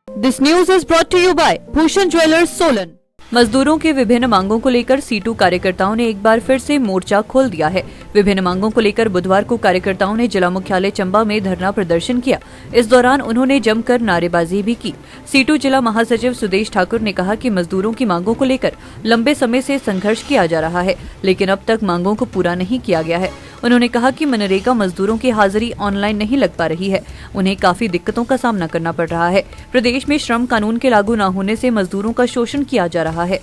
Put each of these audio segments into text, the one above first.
This news is brought to you by Bhushan Jewellers, Solan। मजदूरों की विभिन्न मांगों को लेकर सीटू कार्यकर्ताओं ने एक बार फिर से मोर्चा खोल दिया है। विभिन्न मांगों को लेकर बुधवार को कार्यकर्ताओं ने जिला मुख्यालय चंबा में धरना प्रदर्शन किया। इस दौरान उन्होंने जमकर नारेबाजी भी की। सीटू जिला महासचिव सुदेश ठाकुर ने कहा कि मजदूरों की मांगों को लेकर लंबे समय से संघर्ष किया जा रहा है, लेकिन अब तक मांगों को पूरा नहीं किया गया है। उन्होंने कहा कि मनरेगा मजदूरों की हाजिरी ऑनलाइन नहीं लग पा रही है, उन्हें काफी दिक्कतों का सामना करना पड़ रहा है। प्रदेश में श्रम कानून के लागू न होने से मजदूरों का शोषण किया जा रहा है।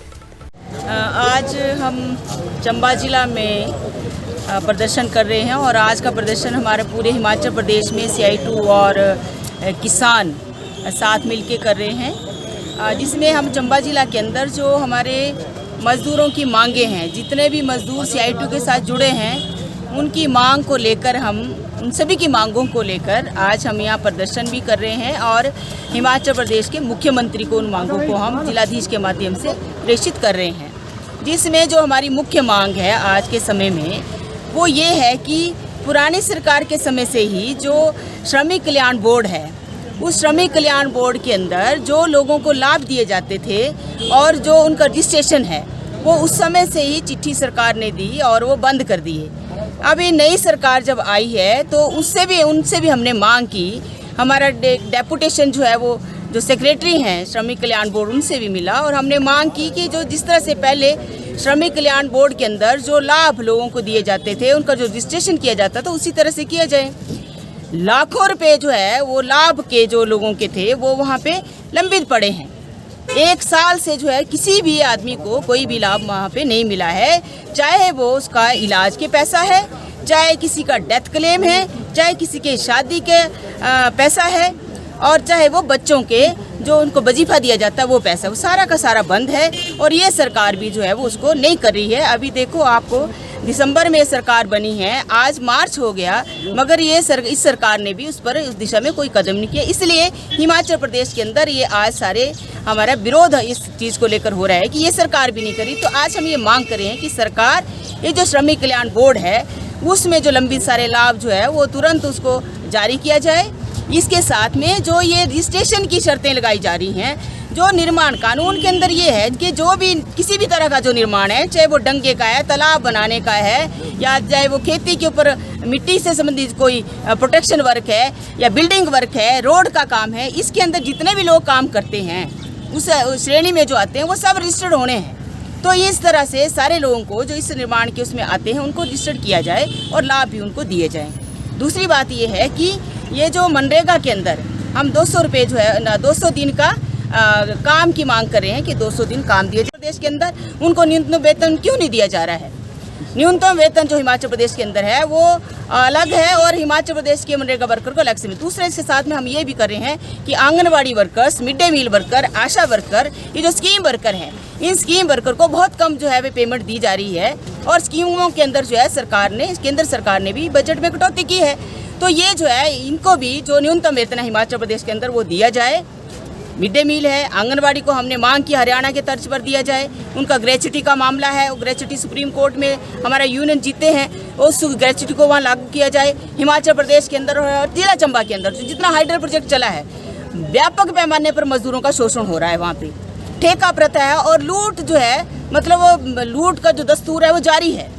आज हम चंबा जिला में प्रदर्शन कर रहे हैं और आज का प्रदर्शन हमारे पूरे हिमाचल प्रदेश में CI2 और किसान साथ मिलके कर रहे हैं, जिसमें हम चंबा जिला के अंदर जो हमारे मजदूरों की मांगे हैं, जितने भी मजदूर CI2 के साथ जुड़े हैं, उनकी मांग को लेकर उन सभी की मांगों को लेकर आज हम यहाँ प्रदर्शन भी कर रहे हैं और हिमाचल प्रदेश के मुख्यमंत्री को उन मांगों को हम जिलाधीश के माध्यम से प्रेषित कर रहे हैं। जिसमें जो हमारी मुख्य मांग है आज के समय में वो ये है कि पुरानी सरकार के समय से ही जो श्रमिक कल्याण बोर्ड है, उस श्रमिक कल्याण बोर्ड के अंदर जो लोगों को लाभ दिए जाते थे और जो उनका रजिस्ट्रेशन है वो उस समय से ही चिट्ठी सरकार ने दी और वो बंद कर दिए। अभी नई सरकार जब आई है तो उनसे भी हमने मांग की। हमारा डेपुटेशन जो है वो जो सेक्रेटरी हैं श्रमिक कल्याण बोर्ड उनसे भी मिला और हमने मांग की कि जो जिस तरह से पहले श्रमिक कल्याण बोर्ड के अंदर जो लाभ लोगों को दिए जाते थे, उनका जो रजिस्ट्रेशन किया जाता था उसी तरह से किया जाए। लाखों रुपए जो है वो लाभ के जो लोगों के थे वो वहाँ पे लंबित पड़े हैं। 1 साल से जो है किसी भी आदमी को कोई भी लाभ वहाँ पे नहीं मिला है, चाहे वो उसका इलाज के पैसा है, चाहे किसी का डेथ क्लेम है, चाहे किसी के शादी के पैसा है और चाहे वो बच्चों के जो उनको वजीफा दिया जाता है वो पैसा, वो सारा का सारा बंद है और ये सरकार भी जो है वो उसको नहीं कर रही है। अभी देखो आपको दिसंबर में सरकार बनी है, आज मार्च हो गया, मगर इस सरकार ने भी उस दिशा में कोई कदम नहीं किया। इसलिए हिमाचल प्रदेश के अंदर ये आज सारे हमारा विरोध इस चीज़ को लेकर हो रहा है कि ये सरकार भी नहीं करी। तो आज हम ये मांग कर रहे हैं कि सरकार ये जो श्रमिक कल्याण बोर्ड है उसमें जो लंबित सारे लाभ जो है वो तुरंत उसको जारी किया जाए। इसके साथ में जो ये रजिस्ट्रेशन की शर्तें लगाई जा रही हैं, जो निर्माण कानून के अंदर ये है कि जो भी किसी भी तरह का जो निर्माण है, चाहे वो डंगे का है, तालाब बनाने का है, या चाहे वो खेती के ऊपर मिट्टी से संबंधित कोई प्रोटेक्शन वर्क है या बिल्डिंग वर्क है, रोड का काम है, इसके अंदर जितने भी लोग काम करते हैं उस श्रेणी में जो आते हैं वो सब रजिस्टर्ड होने हैं। तो इस तरह से सारे लोगों को जो इस निर्माण के उसमें आते हैं उनको रजिस्टर्ड किया जाए और लाभ भी उनको दिए जाएँ। दूसरी बात ये है कि ये जो मनरेगा के अंदर हम 200 रुपये जो है 200 दिन का काम की मांग कर रहे हैं कि 200 दिन काम दिए जाए। प्रदेश के अंदर उनको न्यूनतम वेतन क्यों नहीं दिया जा रहा है? न्यूनतम वेतन जो हिमाचल प्रदेश के अंदर है वो अलग है और हिमाचल प्रदेश के मनरेगा वर्कर को अलग से। दूसरे के साथ में हम ये भी कर रहे हैं कि anganwadi workers, mid day meal worker, ASHA worker, ये जो स्कीम वर्कर हैं, इन स्कीम वर्कर को बहुत कम जो है वे पेमेंट दी जा रही है और स्कीमों के अंदर जो है केंद्र सरकार ने भी बजट में कटौती की है। तो ये जो है इनको भी जो न्यूनतम वेतन है हिमाचल प्रदेश के अंदर वो दिया जाए। मिड डे मील है, आंगनवाड़ी को हमने मांग की हरियाणा के तर्ज पर दिया जाए। उनका ग्रेच्युटी का मामला है, वो ग्रेच्युटी सुप्रीम कोर्ट में हमारा यूनियन जीते हैं, उस ग्रेच्युटी को वहाँ लागू किया जाए। हिमाचल प्रदेश के अंदर और जिला चंबा के अंदर जितना हाइड्रो प्रोजेक्ट चला है, व्यापक पैमाने पर मजदूरों का शोषण हो रहा है। वहाँ पे ठेका प्रथा है और लूट जो है, मतलब वो लूट का जो दस्तूर है वो जारी है।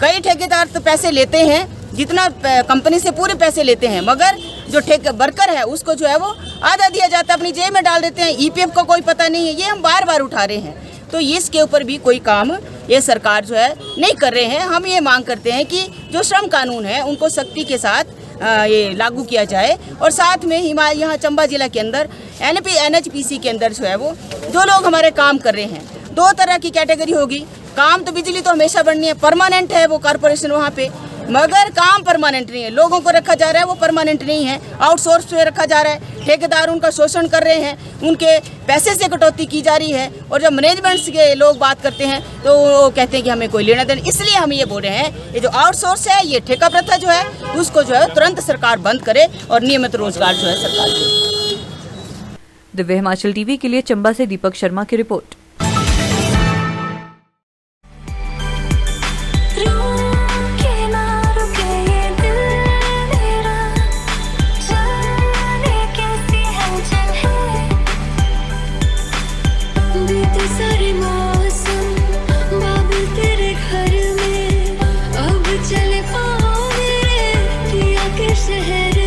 कई ठेकेदार तो पैसे लेते हैं, जितना कंपनी से पूरे पैसे लेते हैं, मगर जो वर्कर है उसको जो है वो आधा दिया जाता है, अपनी जेब में डाल देते हैं। EPF का कोई पता नहीं है। ये हम बार बार उठा रहे हैं, तो इसके ऊपर भी कोई काम ये सरकार जो है नहीं कर रहे हैं। हम ये मांग करते हैं कि जो श्रम कानून है उनको सख्ती के साथ ये लागू किया जाए और साथ में यहाँ चंबा जिला के अंदर NHPC के अंदर जो है वो जो लोग हमारे काम कर रहे हैं, 2 तरह की कैटेगरी होगी। काम तो बिजली तो हमेशा बढ़नी है, परमानेंट है वो कॉर्पोरेशन वहाँ पे, मगर काम परमानेंट नहीं है। लोगों को रखा जा रहा है वो परमानेंट नहीं है, आउटसोर्स पे रखा जा रहा है। ठेकेदार उनका शोषण कर रहे हैं, उनके पैसे से कटौती की जा रही है और जब मैनेजमेंट के लोग बात करते हैं तो वो कहते हैं कि हमें कोई लेना देना। इसलिए हम ये बोल रहे हैं ये जो आउटसोर्स है, ये ठेका प्रथा जो है उसको जो है तुरंत सरकार बंद करे और नियमित रोजगार जो है सरकार दे। दिव्य हिमाचल टीवी के लिए चंबा से दीपक शर्मा की रिपोर्ट। जाने कैसी है शहर